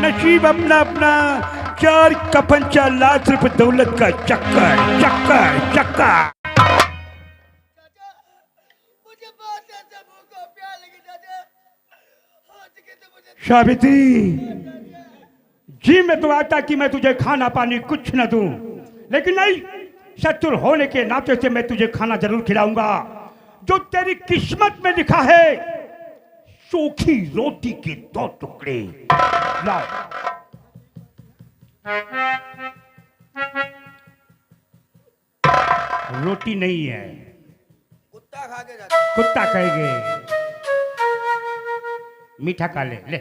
नसीब अपना अपना, 4 कफन 4 लाख रुपए दौलत का चक्कर चक्कर चक्कर। सावित्री जी, मैं तो आता कि मैं तुझे खाना पानी कुछ न दूं, लेकिन नहीं, शत्रु होने के नाते से मैं तुझे खाना जरूर खिलाऊंगा। जो तेरी किस्मत में लिखा है, सूखी रोटी के 2 टुकड़े लाओ। रोटी नहीं है, कुत्ता खा के जाता। कुत्ता कहेंगे। मीठा खा ले, ले।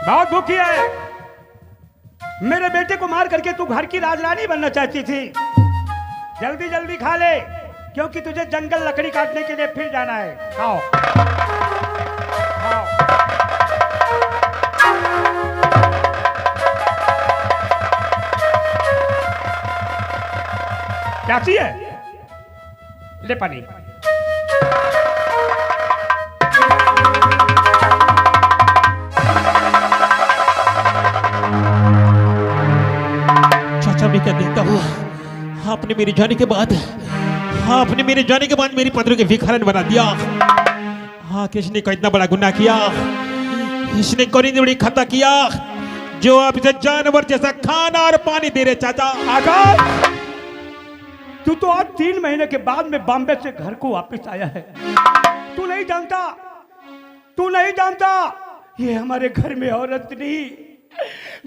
बहुत भूखी है। मेरे बेटे को मार करके तू घर की राजरानी बनना चाहती थी। जल्दी जल्दी खा ले, क्योंकि तुझे जंगल लकड़ी काटने के लिए फिर जाना है। खाओ खाओ। क्या चाहिए? ले पानी। चाचा, मैं क्या देखता हूँ, आपने मेरे जाने के बाद मेरी पत्नी के भिखारन बना दिया। हाँ, किसने को इतना बड़ा गुनाह किया, इसने कोई बड़ी खता किया जो आप इसे जानवर जैसा खाना और पानी दे रहे। चाचा आकाश, तू तो आज 3 महीने के बाद में बॉम्बे से घर को वापस आया है। तू नहीं जानता ये हमारे घर में औरत नहीं,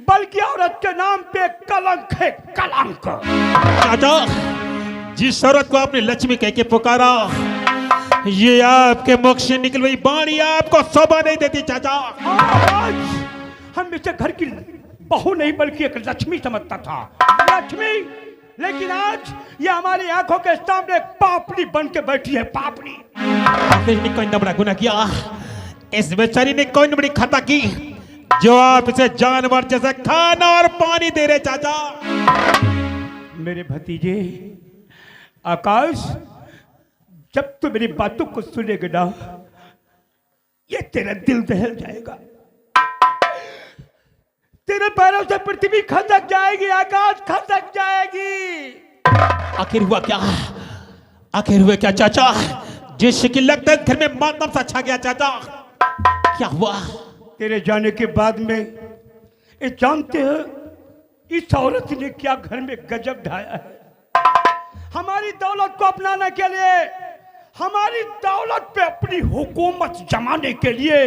बल्कि औरत के नाम पे कलंक है, कलंक। चाचा, जिस औरत को आपने लक्ष्मी कह के पुकारा, ये आपके मुख से निकली हुई बाणी आपको शोभा नहीं देती। चाचा, आज हम इसे घर की बहू नहीं बल्कि एक लक्ष्मी समझता था, लक्ष्मी। लेकिन आज ये हमारी आंखों के सामने पापड़ी बन के बैठी है, पापड़ी। किसने कोई बड़ा गुनाह किया, इस बेचारी ने कोई बड़ी खता की जो आप इसे जानवर जैसे खाना और पानी दे रहे। चाचा, मेरे भतीजे आकाश, जब तू मेरी बातों को सुनेगा ना, ये तेरा दिल दहल जाएगा, तेरे पैरों से पृथ्वी खसक जाएगी, आकाश खसक जाएगी। आखिर हुआ क्या चाचा, जिसकी लगता है घर में मातम सा छा गया। चाचा, क्या हुआ? तेरे जाने के बाद में ये जानते हो इस औरत ने क्या घर में गजब ढाया है। हमारी दौलत को अपनाने के लिए, हमारी दौलत पे अपनी हुकूमत जमाने के लिए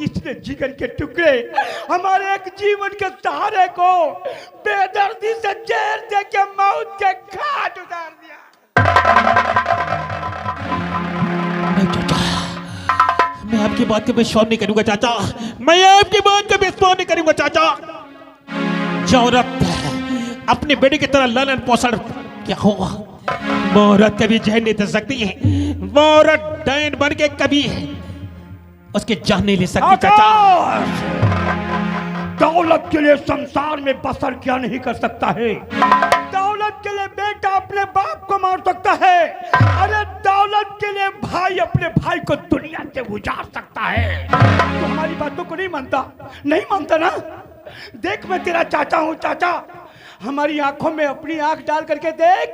इसने जिगर के टुकड़े हमारे एक जीवन के सहारे को बेदर्दी से जहर दे के मौत के घाट उतार दिया। नहीं चाचा, मैं आपकी बात को विश्वास नहीं करूंगा। चाचा, मैं आपकी बात को विश्वास नहीं करूंगा। चाचा, जो औरत अपने बेटे की तरह लालन पोषण क्या होगा, वो औरत कभी जहन नहीं दे सकती है। वो औरत डायन बन के कभी उसकी जान नहीं ले सकती। चाचा, दौलत के लिए संसार में बसर क्या नहीं कर सकता है। दौलत के लिए बेटा अपने बाप को मार सकता है, अरे दौलत के लिए भाई अपने भाई को दुनिया से उजाड़ सकता है। तो हमारी बातों को नहीं मानता ना। देख, मैं तेरा चाचा हूँ। चाचा, हमारी आंखों में अपनी आंख डाल करके देख,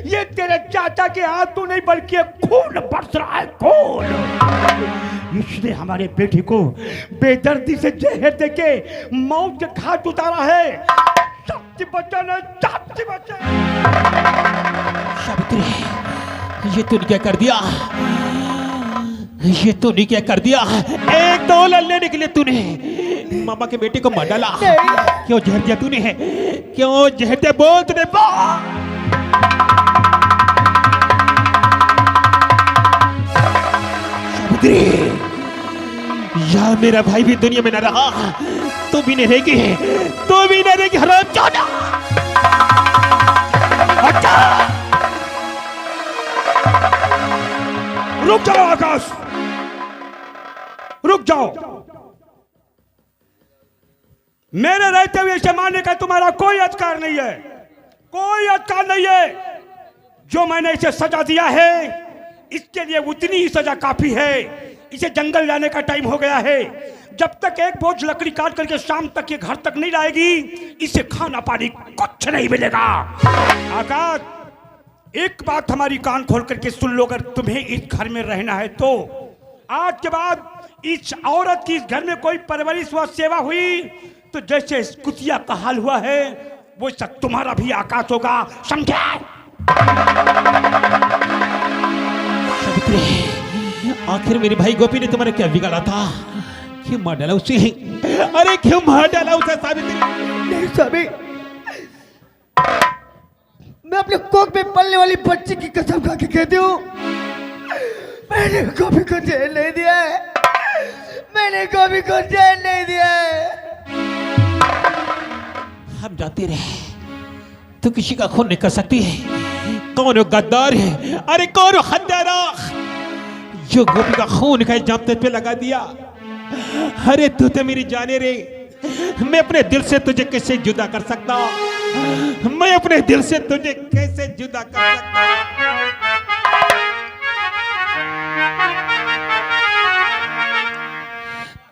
ये तेरे चाचा के आंसू नहीं बल्कि खून बरस रहा है, खून। इसने हमारे बेटे को बेदर्दी से जहर देके मौत के घाट उतारा है। सत्य बचन है, सत्य बचन। सावित्री, ये तूने क्या कर दिया? एक दौलत लेने के लिए तूने मामा के बेटे को मार डाला। क्यों जहर दिया तूने? क्यों जहर दिया? बोल तूने। सावित्री, या मेरा भाई भी दुनिया में न रहा, तू भी नहीं रहेगी, हरामजादा। रुक जाओ आकाश, रुक जाओ। मेरे रहते हुए इसे मारने का तुम्हारा कोई अधिकार नहीं है, कोई अधिकार नहीं है। जो मैंने इसे सजा दिया है, इसके लिए उतनी ही सजा काफी है। इसे जंगल जाने का टाइम हो गया है। जब तक एक बोझ लकड़ी काट करके शाम तक ये घर तक नहीं लाएगी, इसे खाना पानी कुछ नहीं मिलेगा। आकाश, एक बात हमारी कान खोल करके सुन लो, अगर तुम्हें इस घर में रहना है तो आज के बाद इस औरत की इस घर में कोई परवरिश व सेवा हुई तो जैसे इस कुतिया का हाल हुआ है वो सब तुम्हारा भी आकाश होगा, समझे? आखिर मेरे भाई गोपी ने तुम्हारा क्या बिगाड़ा था? क्यों मार डाला उसे? अरे क्यों मार डाला उसे सावित्री? नहीं स्वामी, मैं अपने कोख में पलने वाली बच्ची की कसम खा के कहती हूँ, मैंने गोपी को जेल नहीं दिया है, मैंने गोपी को जेल नहीं दिया है। हम जाते रहे तो किसी का खून नहीं कर सकती है। कौन गद्दार है? अरे कौन हत्यारा जो गोपी का खून का इल्जाम तुझ पे लगा दिया? अरे तू तो मेरी जाने रे, मैं अपने दिल से तुझे कैसे जुदा कर सकता? मैं अपने दिल से तुझे कैसे जुदा कर सकता?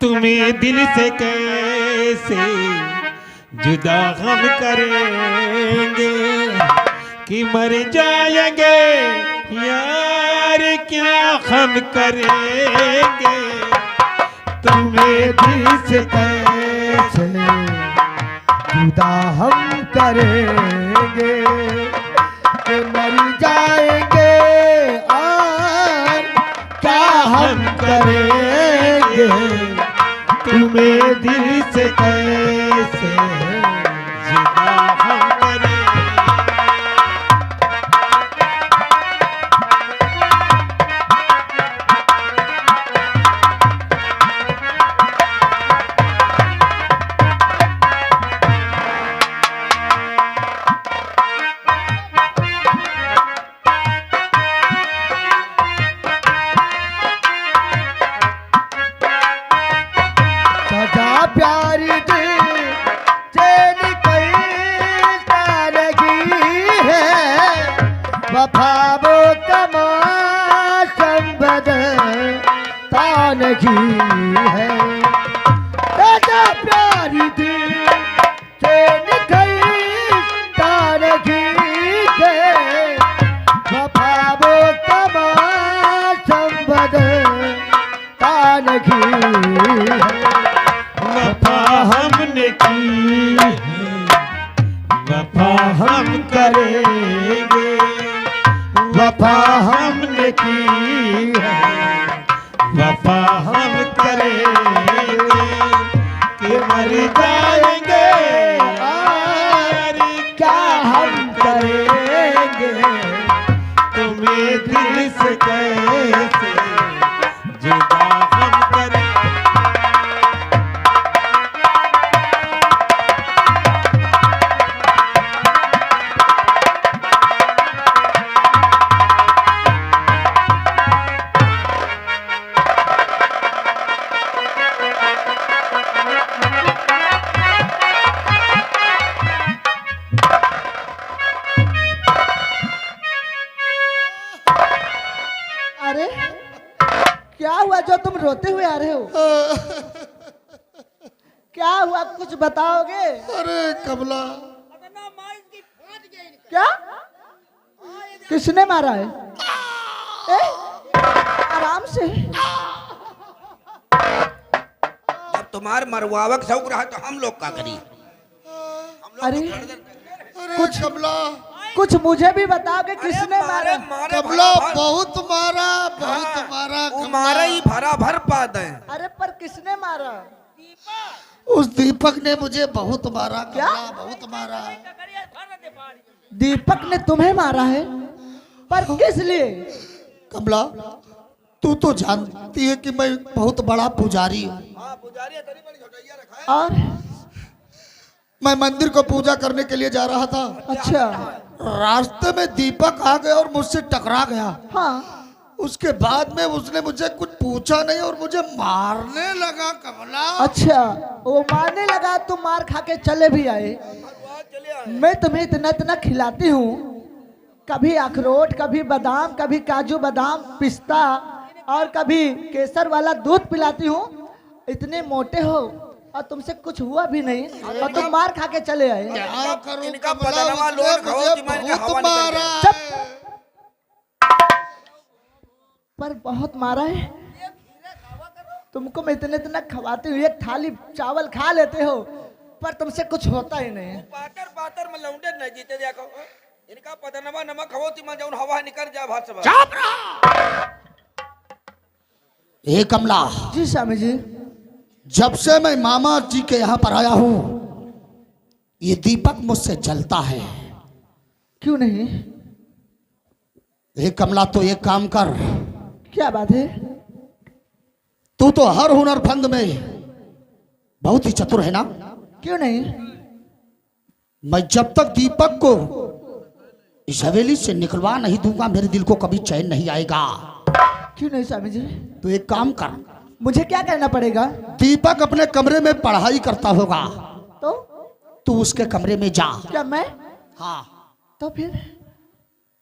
तुम्हें दिल से कैसे जुदा हम करेंगे कि मर जाएंगे यार, क्या हम करेंगे? तुम्हें दिल से कैसे जुदा हम करेंगे कि मर जाएंगे और क्या हम करेंगे? तुम्हें दिल से कैसे जुदा हम करेंगे? सदा प्यारी दिल चैन कई तारगी है, वफाबो तमाशम बदल तानगी है। सदा प्यारी दिल चैन कई तारगी है, वफाबो तमाशम बदल तानगी है। वफा हमने की है, वफा हम करेंगे, वफा हमने की है, वफा हम करेंगे कि मर जाएंगे और क्या हम करेंगे? तुम्हें दिल से कैसे जुदा हम करेंगे? अरे क्या हुआ जो तुम रोते हुए आ रहे हो? क्या हुआ, कुछ बताओगे? अरे कमला, क्या? किसने मारा है? ए? आराम से। जब तुम्हार मरवावक शौक रहा तो हम लोग का करी? अरे अरे कुछ- कमला, कुछ मुझे भी बताओगे किसने मारा? कमला बहुत मारा, बहुत मारा मारा ही भरा भर पा दे। अरे पर किसने मारा? उस दीपक ने मुझे बहुत मारा क्या? कमला, बहुत मारा। दीपक ने तुम्हें मारा है? पर किस लिए? कमला, तू तो जानती है कि मैं बहुत बड़ा पुजारी हूँ। और मैं मंदिर को पूजा करने के लिए जा रहा था। अच्छा, रास्ते में दीपक आ गया और मुझसे टकरा गया। हाँ। उसके बाद में उसने मुझे कुछ पूछा नहीं और मुझे मारने लगा कमला। अच्छा, वो मारने लगा, तुम मार खा के चले भी आए। मैं तुम्हें इतना इतना खिलाती हूँ, कभी अखरोट, कभी बादाम, कभी काजू बादाम, पिस्ता, और कभी केसर वाला दूध पिलाती हूँ, इतने मोटे हो और तुमसे कुछ हुआ भी नहीं और तुम मार खा के चले आए। क्या करूं इनका कमला, बदनवा उसने लोन खाओ, मुझे दिमाग का बहुत हवा निकल मारा गया। है। पर बहुत मारा है तुमको। मैं इतने इतना खवाती हूँ, एक थाली चावल खा लेते हो, पर तुमसे कुछ होता ही नहीं। पातर पातर में लौंडे न जीते देखो, इनका बदनवा नमक खाओ तिमा जाऊन हवा निकल जा भात सब। चुप रहा। ए कमला, जी स्वामी जी। जब से मैं मामा जी के यहाँ पर आया हूँ, ये दीपक मुझसे जलता है। क्यों नहीं? ए कमला, तो एक काम कर, क्या बात है? तू तो हर हुनर फंद में बहुत ही चतुर है ना। क्यों नहीं? मैं जब तक दीपक को इस हवेली से निकलवा नहीं दूंगा, मेरे दिल को कभी चैन नहीं आएगा। क्यों नहीं स्वामी जी? तो एक काम कर, मुझे क्या करना पड़ेगा? दीपक अपने कमरे में पढ़ाई करता होगा, तो तू उसके कमरे में जा। क्या मैं? हाँ, तो फिर?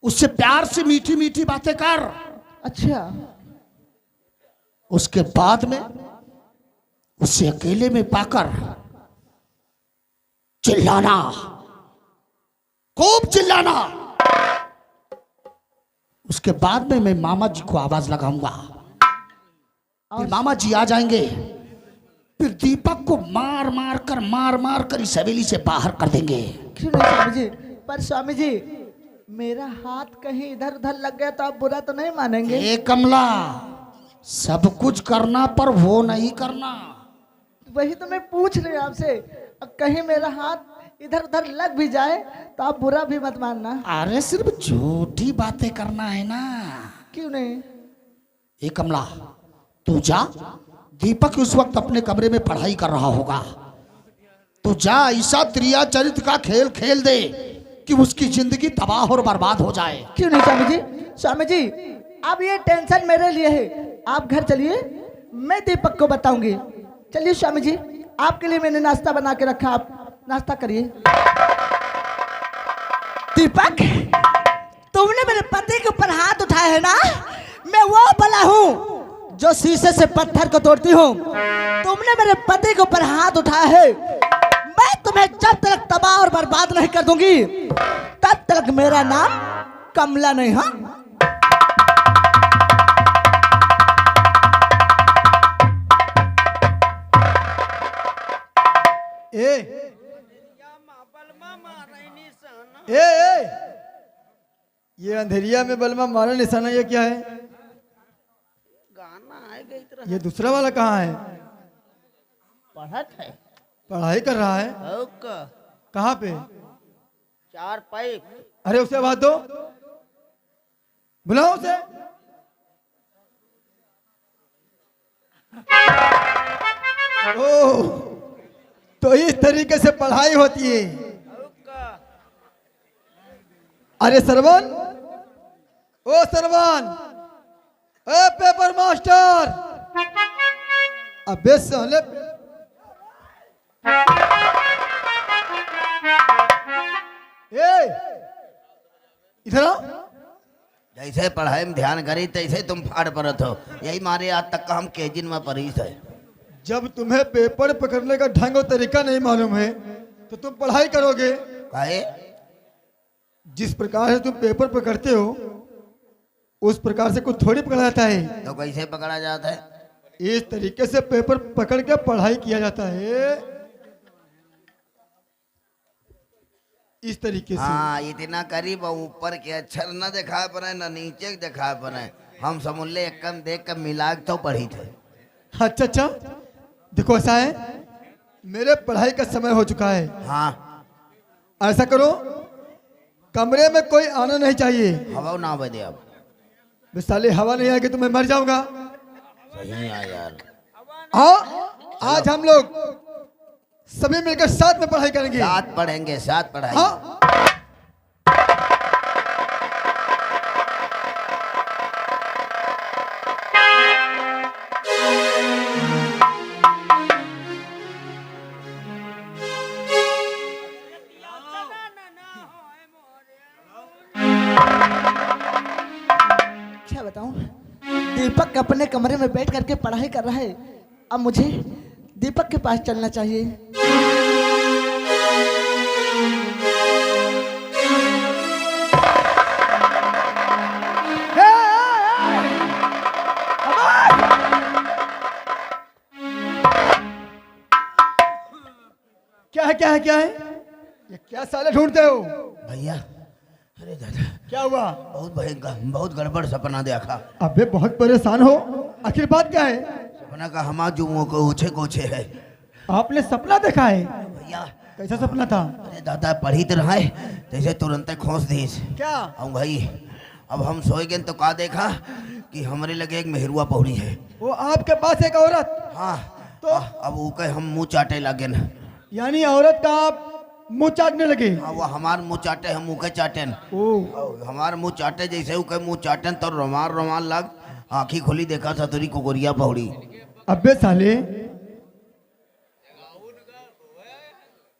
उससे प्यार से मीठी मीठी बातें कर। अच्छा, उसके बाद में उसे अकेले में पाकर चिल्लाना, खूब चिल्लाना। उसके बाद में मैं मामा जी को आवाज लगाऊंगा, फिर मामा जी आ जाएंगे, फिर दीपक को मार मार कर इस हवेली से बाहर कर देंगे। क्यों नहीं स्वामी जी? पर स्वामी जी, मेरा हाथ कहीं इधर उधर लग गया तो आप बुरा तो नहीं मानेंगे? ए कमला, सब कुछ करना पर वो नहीं करना। वही तो मैं पूछ रही हूँ आपसे, कहीं मेरा हाथ इधर उधर लग भी जाए तो आप बुरा भी मत मानना। अरे सिर्फ झूठी बातें करना है ना। क्यों नहीं? ए कमला, तू जा, दीपक उस वक्त अपने कमरे में पढ़ाई कर रहा होगा, तू जा ऐसा त्रिया चरित्र का खेल खेल दे कि उसकी जिंदगी तबाह और बर्बाद हो जाए। क्यों नहीं स्वामी जी? स्वामी जी, अब ये टेंशन मेरे लिए है, आप घर चलिए, मैं दीपक को बताऊंगी। चलिए स्वामी जी, आपके लिए मैंने नाश्ता बना के रखा, आप नाश्ता करिए। दीपक, तुमने मेरे पति के ऊपर हाथ उठाया है ना? मैं वो भला हूँ जो शीशे से पत्थर को तोड़ती हूँ। तुमने मेरे पति के ऊपर हाथ उठाया है, मैं तुम्हें जब तक तबाह और बर्बाद नहीं कर दूंगी तब तक मेरा नाम कमला नहीं। हाँ, ये अंधेरिया में बलमा मारा निशाना, ये क्या है? गाना आएगा ये दूसरा वाला कहाँ है? पढ़त है पढ़ाई कर रहा है। कहाँ पे? चार पैक। अरे उसे आवाज दो, बुलाओ उसे। ओह, तो इस तरीके से पढ़ाई होती है। अरे सरवन, ओ सरवन, ए पेपर मास्टर, अबे साले, इधर आओ। जैसे पढ़ाई में ध्यान करी तैसे तुम फाड़ परत हो, यही मारे आज तक का हम केजिन में परीस है। जब तुम्हें पेपर पकड़ने का ढंग और तरीका नहीं मालूम है तो तुम पढ़ाई करोगे? काहे? जिस प्रकार से तुम पेपर पकड़ते हो उस प्रकार से कुछ थोड़ी पकड़ा जाता है। तो कैसे पकड़ा जाता है? इस तरीके से पेपर पकड़ के पढ़ाई किया जाता है, इस तरीके से। हाँ, इतना करीब ऊपर के अक्षर न दिखा पड़े न नीचे दिखा पड़े, हम समूल्य एक कम देख कर मिला तो पढ़ी थे। अच्छा अच्छा, देखो ऐसा है, मेरे पढ़ाई का समय हो चुका है। हाँ, ऐसा करो, कमरे में कोई आना नहीं चाहिए। हवा ना बदे अब। बस साले हवा नहीं आएगी तो मैं मर जाऊंगा। सही है यार। हाँ, आज हम लोग सभी मिलकर साथ में पढ़ाई करेंगे। साथ पढ़ेंगे, साथ पढ़ाई। हाँ, क्या बताऊं, दीपक अपने कमरे में बैठ करके पढ़ाई कर रहा है, अब मुझे दीपक के पास चलना चाहिए। क्या है क्या है ये क्या साले ढूंढते हो? भैया, अरे दादा, क्या हुआ? बहुत भयंकर, बहुत गड़बड़ सपना देखा। अबे बहुत परेशान हो, आखिर बात क्या है? सपना का हमार जुमुओं को ऊंचे कोचे है। आपने सपना देखा है? भैया, कैसा सपना था? अरे दादा, पढ़ी तो रहा है जैसे तुरंत खोस दीस। क्या? अब भाई, अब हम सोए गए तो का देखा कि हमारे लगे एक मेहरुआ पौड़ी है। वो आपके पास एक औरत? हाँ, तो? अब ऊके हम मुंह चाटे लगे न। यानी औरत का आप मुंह चाटने लगे? हाँ, वो हमार मुंह चाटे, हम मुँह के चाटे न। ओ, हमार मुंह चाटे जैसे ऊके मुंह चाटे तो रुमाल रुमाल लग, आँखी खुली देखा सतुरी कुकुरिया पौड़ी। अबे साले,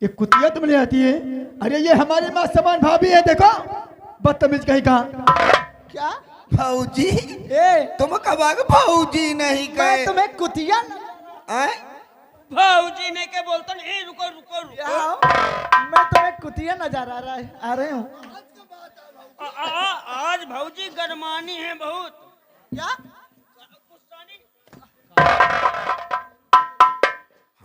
ये कुतिया तुमने आती है? अरे ये हमारी माँ समान भाभी है, देखो बदतमीज कहीं का। क्या? भाऊजी, ए, तुम कब आगे भाऊजी नहीं मैं कहे? तुम्हें कुतिया आए? भाऊजी ने के बोलते नहीं, रुको रुको रुको। मैं तुम्हें कुतिया नजर आ रहे हूँ। आज भाऊजी गरमानी है बहुत। क्या?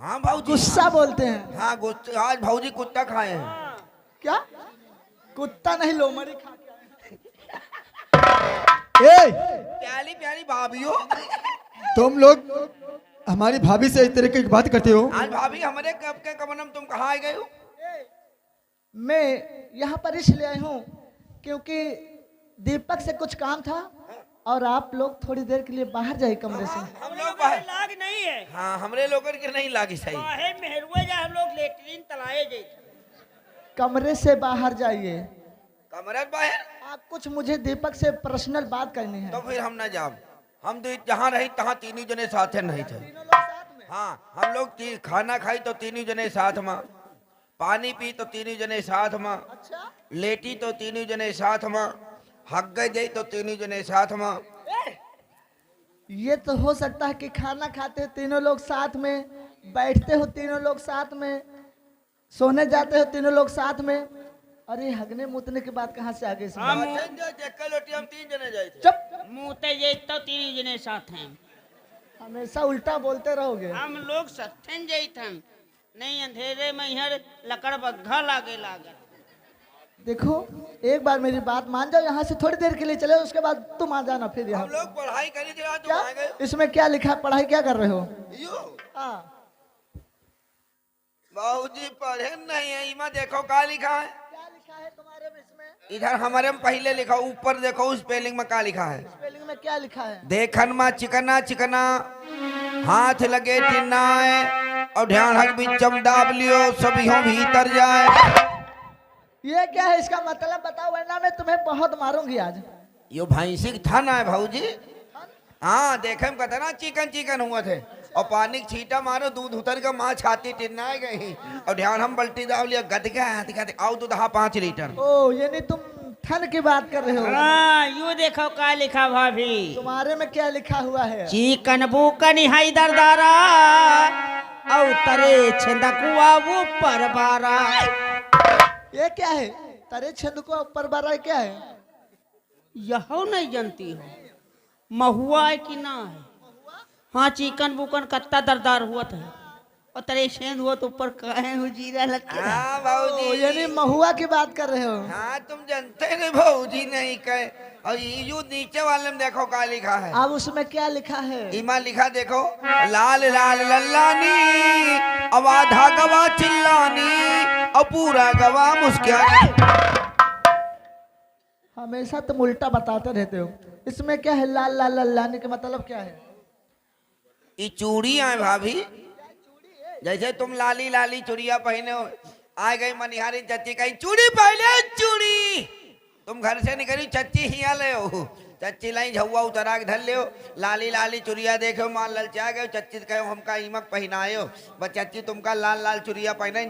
हाँ भाऊजी, गुस्सा बोलते हैं? हाँ गुस्सा। आज भाऊजी कुत्ता खाए हैं। क्या? कुत्ता नहीं, लोमड़ी खा के ए, प्याली प्याली भाभियों, तुम लोग हमारी भाभी से इस तरह की बात करते हो? आज भाभी हमारे कब के कमनम तुम कहाँ आए गए हो? मैं यहाँ पर इसलिए आई हूँ क्योंकि दीपक से कुछ काम था और आप लोग थोड़ी देर के लिए बाहर जाइए कमरे से। हम लोग बाहर, लाग नहीं है। हाँ हमरे लोगों के नहीं लागी सही। बाहर मेहरुआ जा, हम लोग लेटरिन तलाए जाए। कमरे से बाहर जाइए। कमरे बाहर? आप कुछ मुझे दीपक से पर्सनल बात करनी है। तो फिर हम न जाओ। हम तो जहाँ रही तहाँ तीनों जने साथे नहीं थे। हाँ, हम लोग खाना खाई तो तीनों जने साथ में, पानी पी तो तीनों जने साथ में, अच्छा? लेटी तो तीनों जने साथ में, हक गए जाई तो तीनों जने साथ में। ये तो हो सकता है कि खाना खाते हो तीनों लोग साथ में, बैठते हो तीनों लोग साथ में, सोने जाते हो तीनों लोग साथ में। अरे हगने मुतने की बात कहाँ से आ गई? हम हम तीन जने जाए थे। चुप, मुँहते जे तो तीन जने साथ हैं। हमेशा उल्टा बोलते रहोगे। हम लोग सत्थन जाइत हम, नहीं अंधेरे में यहाँ लकड़ बग्घा लागे लागे। देखो, एक बार मेरी बात मान जाओ, यहाँ से थोड़ी देर के लिए चले, उसके बाद तुम आ जाना फिर यहाँ। हम लोग पढ़ाई करी थी, आज तुम क्या? आ गए। इसमें क्या लिखा है? पढ़ाई क्या कर रहे हो? हाँ, बाबूजी पढ़े नहीं है। इमा देखो क्या लिखा है? क्या लिखा है तुम्हारे में इसमें? इधर हमारे में पहले लिखा, ऊपर देखो उस स्पेलिंग में क्या लिखा है? स्पेलिंग में क्या लिखा है? देखन में चिकना चिकना, हाथ लगे टिन्नाए, और ध्यान हक भी चमडाब लियो, सभी हम भीतर जाए। ये क्या है? इसका मतलब बताओ, वरना मैं तुम्हें बहुत मारूंगी आज। यो भैंसी था ना भाऊजी? हाँ, देखे में कहता ना चिकन चिकन हुआ थे, और पानी की छींटा मारो, दूध उतर का माँ छाती टिन्नाए गई, और ध्यान हम बल्टी दाव लिया, गद गया आओ दूध 5 लीटर। ओ, यानी तुम ठन की बात कर रहे हो? हाँ, यू देखो क्या लिखा भाभी। तुम्हारे में क्या लिखा हुआ है? चिकन बुकन हाई दरदारा, औ तरे छेदकुआ वो परबारा। ये क्या है? तरे छंद को ऊपर बारा क्या है? यह नहीं जानती हो महुआ है कि ना है? हाँ, चिकन बुकन कत्ता दरदार हुआ था, और तरे छेद हुआ तो ऊपर कहे हो जीरा लगता। हाँ ओ, भाऊजी, यानी महुआ की बात कर रहे हो? हाँ तुम जानते नहीं भाऊजी नहीं कहे। और यू नीचे वाले में देखो क्या लिखा है? अब उसमें क्या लिखा है? इमा लिखा देखो, लाल लाल लल्लानी, अब आधा गवा चिल्लानी, और पूरा गवा मुस्कियानी। हमेशा तुम उल्टा बताते रहते हो। इसमें क्या है? लाल लाल लल्लानी का मतलब क्या है? ये चूड़ियां है भाभी, जैसे तुम लाली लाली चूड़िया पहने हो, आ गई मनिहारी चच्ची कही चूड़ी पहले चूड़ी, तुम घर से निकली चच्ची हिया ले हो, चच्ची लाई झुआ उतरा के धर लियो लाली लाली चुरिया देखो मान ललचा गए चच्ची कहो हमका ईमक पहनायो बस चच्ची तुमका लाल लाल चुरिया पहना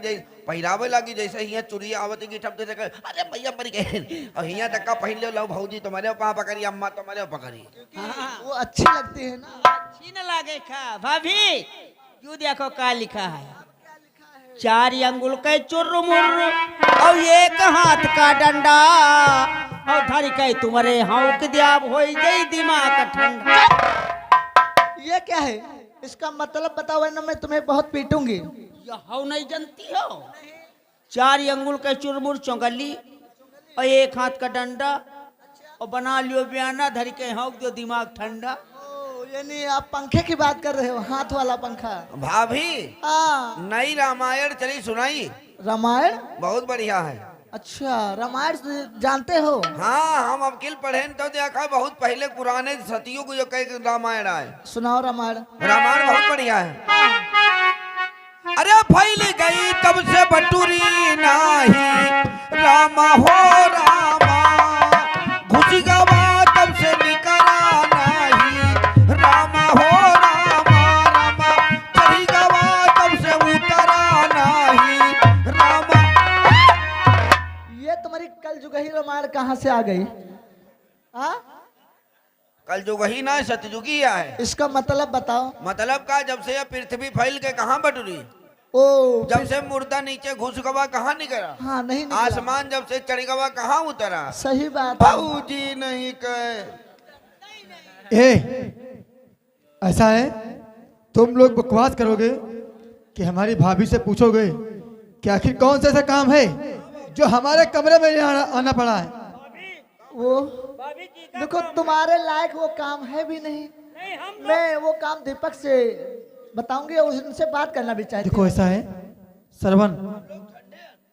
पहनावे लगी जैसे हिया चुरिया आवत की ठप दे अरे भैया मर गए और हिया तक का पहन लो लो भौजी तुम्हारे पाँव पकड़ी अम्मा तुम्हारे पकड़ी वो अच्छी लगती है ना। अच्छी न लागे खा भाभी क्यों देखो क्या लिखा है 4 अंगुल के चुर्र और 1 हाथ का डंडा और धरी के तुम्हारे हाउक दिया हो गई दिमाग ठंडा। ये क्या है, इसका मतलब बताओ वरना मैं तुम्हें बहुत पीटूंगी। यह नहीं जानती हो 4 अंगुल के चुरमुर चौंगली और 1 हाथ का डंडा और बना लियो बयाना धरी के हाउक दियो दिमाग ठंडा। यानी आप पंखे की बात कर रहे हो, हाथ वाला पंखा। भाभी हाँ नई रामायण चली सुनाई रामायण। बहुत बढ़िया है। अच्छा रामायण जानते हो? हाँ हम अकील पढ़े तो देखा बहुत पहले पुराने सतियों को जो कई रामायण आए। सुनाओ रामायण। रामायण बहुत बढ़िया है। अरे फैल गई तब से बटुरी नाही रामा हो रामा घुसी गवा तब से निकला नहीं रामा हो रामा रामा चढ़ी गवा तब से उतरा नहीं रामा। ये तुम्हारी कल जुगही रामायण कहाँ से आ गई? हाँ कल जो वही ना सतयुगी है। इसका मतलब बताओ। मतलब का जब से यह पृथ्वी फैल के कहाँ बटुरी, ओ जब से मुर्दा नीचे घुस गवा कहाँ निकला, हाँ नहीं निकला। आसमान जब से चढ़ गवा कहाँ उतरा। सही बात है। भाऊजी नहीं कहे। ऐसा है तुम लोग बकवास करोगे कि हमारी भाभी से पूछोगे कि आखिर कौन सा ऐसा काम है जो हमारे कमरे में आना पड़ा है। वो देखो तुम्हारे लायक वो काम है भी नहीं। मैं वो काम दीपक से बताऊंगी और उनसे बात करना भी चाहती देखो हूँ। ऐसा है सरवन,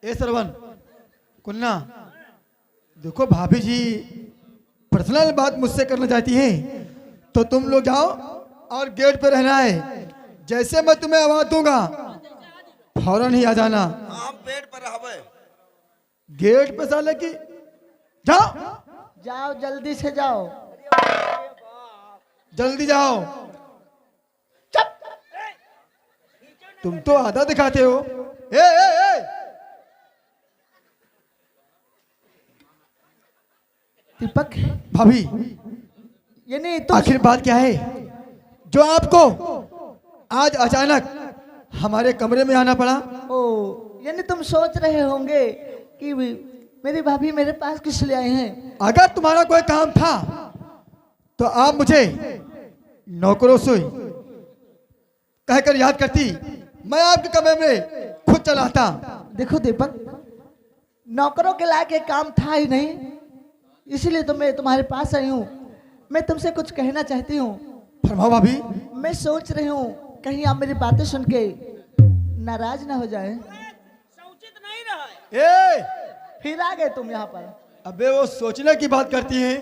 ए सरवन कुन्ना, देखो भाभी जी पर्सनल बात मुझसे करना चाहती हैं तो तुम लोग जाओ और गेट पे रहना है। जैसे मैं तुम्हें आवाज दूंगा फौरन ही आ जाना। हम पेट पर रहबे। गेट पे साले की जाओ जाओ जल्दी से जाओ। जल्दी जाओ। तुम तो आधा दिखाते हो। ए! दीपक भाभी ये नहीं तुम आखिर बात क्या है जो आपको आज अचानक हमारे कमरे में आना पड़ा? ओ यानी तुम सोच रहे होंगे कि मेरी भाभी मेरे पास किस लिए आए हैं। अगर तुम्हारा कोई काम था तो आप मुझे नौकरों से कहकर याद करती, मैं आपके कमरे में खुद चलाता। देखो दीपक नौकरों के लायक एक काम था ही नहीं, इसलिए तो मैं तुम्हारे पास आई हूँ। मैं तुमसे कुछ कहना चाहती हूँ। फरमाओ भाभी। मैं सोच रही हूँ कहीं आप मेरी बातें सुन के नाराज ना हो जाए। समुचित नहीं रहा ए! फिर आ गए तुम यहाँ पर। अबे वो सोचने की बात करती है।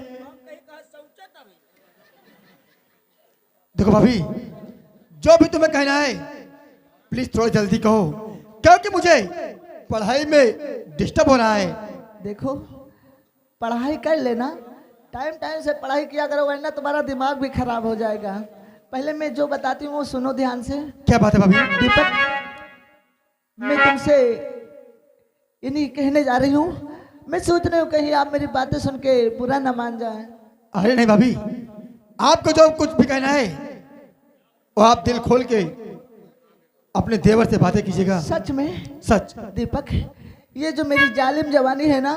देखो भाभी जो भी तुम्हें कहना है प्लीज थोड़ा जल्दी कहो क्योंकि मुझे पढ़ाई में डिस्टर्ब हो रहा है। देखो पढ़ाई कर लेना, टाइम टाइम से पढ़ाई किया करो वरना तुम्हारा दिमाग भी खराब हो जाएगा। पहले मैं जो बताती हूँ वो सुनो ध्यान से। क्या बात है भाभी? दीपक मैं तुमसे इन्हीं कहने जा रही हूँ। मैं सोच रही हूँ कहीं आप मेरी बातें सुन के बुरा ना मान जाए। अरे नहीं भाभी, आपको जो कुछ भी कहना है वो आप दिल खोल के अपने देवर से बातें कीजिएगा। सच में सच। दीपक ये जो मेरी जालिम जवानी है ना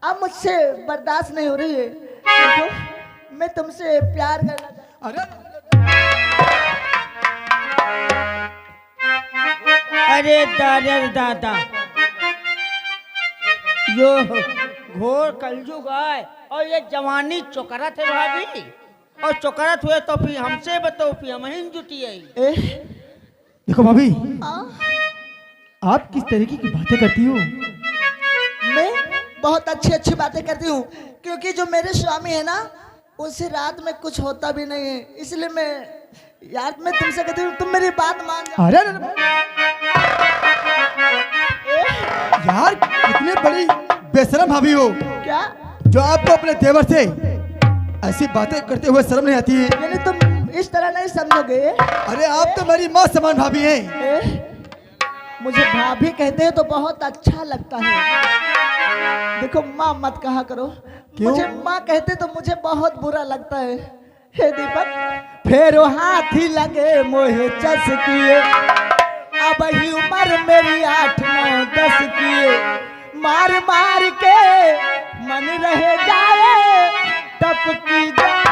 अब मुझसे बर्दाश्त नहीं हो रही है। देखो मैं तुमसे प्यार करना। अरे अरे दादा दादा यो घोर कलयुग है और ये जवानी चोकरत है भाभी, और चोकरत हुए तो फिर हमसे बताओ फिर हम ही जुटी है। देखो भाभी आ? आप किस तरीके की बातें करती हो? मैं बहुत अच्छी अच्छी बातें करती हूँ क्योंकि जो मेरे स्वामी है ना उनसे रात में कुछ होता भी नहीं है, इसलिए मैं तुमसे कहती हूँ तुम मेरी बात मान जाओ। अरे यार कितनी बड़ी बेशरम भाभी हो क्या जो आपको अपने देवर से ऐसी बातें करते हुए शर्म नहीं आती है? यानी तुम इस तरह नहीं समझोगे। अरे आप तो मेरी माँ समान भाभी हैं। मुझे भाभी कहते हैं तो बहुत अच्छा लगता है। देखो माँ मत कहा करो। क्यों? मुझे माँ कहते तो मुझे बहुत बुरा लगता है। हे दीपक, फेरो हाथी लगे मोहे चसकिए, अब ही उम्र मेरी 8-9-10 किए, मार मार के मन रह जाए टपकी जाए।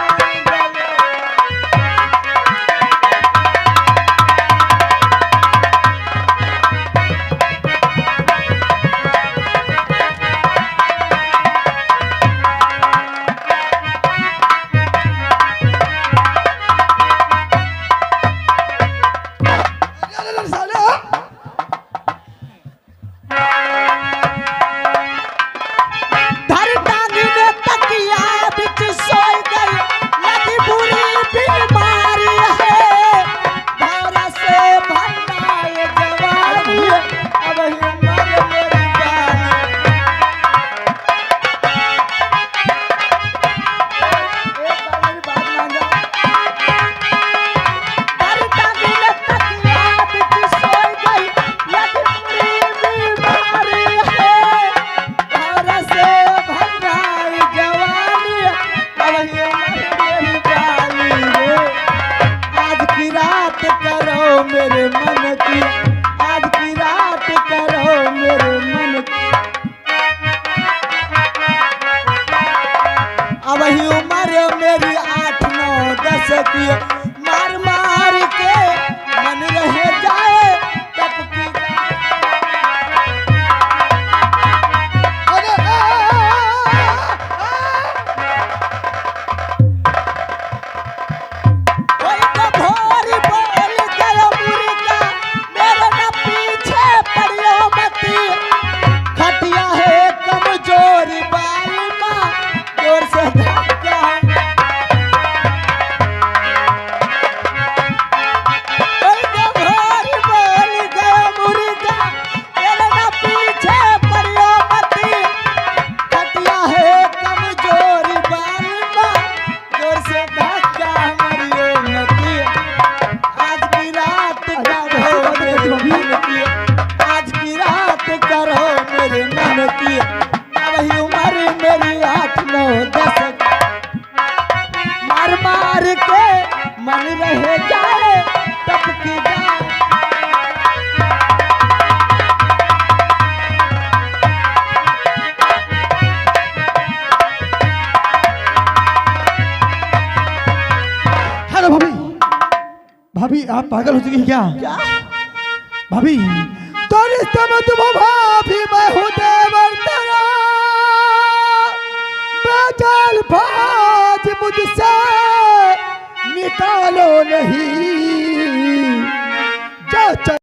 मार मार के मन रह जाए टपकी कोई तो भोरी बोल गयो मुर्गा, मेरे न पीछे पड़ियो मती, खटिया है कमजोरी बाली माँ जोर से धक्का। आज की रात करो मेरे मन की, वही उम्र मेरी 8-9-10, मार मार के मन रह जाए टपकी जाए। हेलो भाभी, भाभी आप पागल हो चुकी हैं क्या? क्या भाभी तो रिश्ते में तुम हो भाभी, मैं हूँ देवर तेरा, बेजाल बाज मुझसे निकालो नहीं।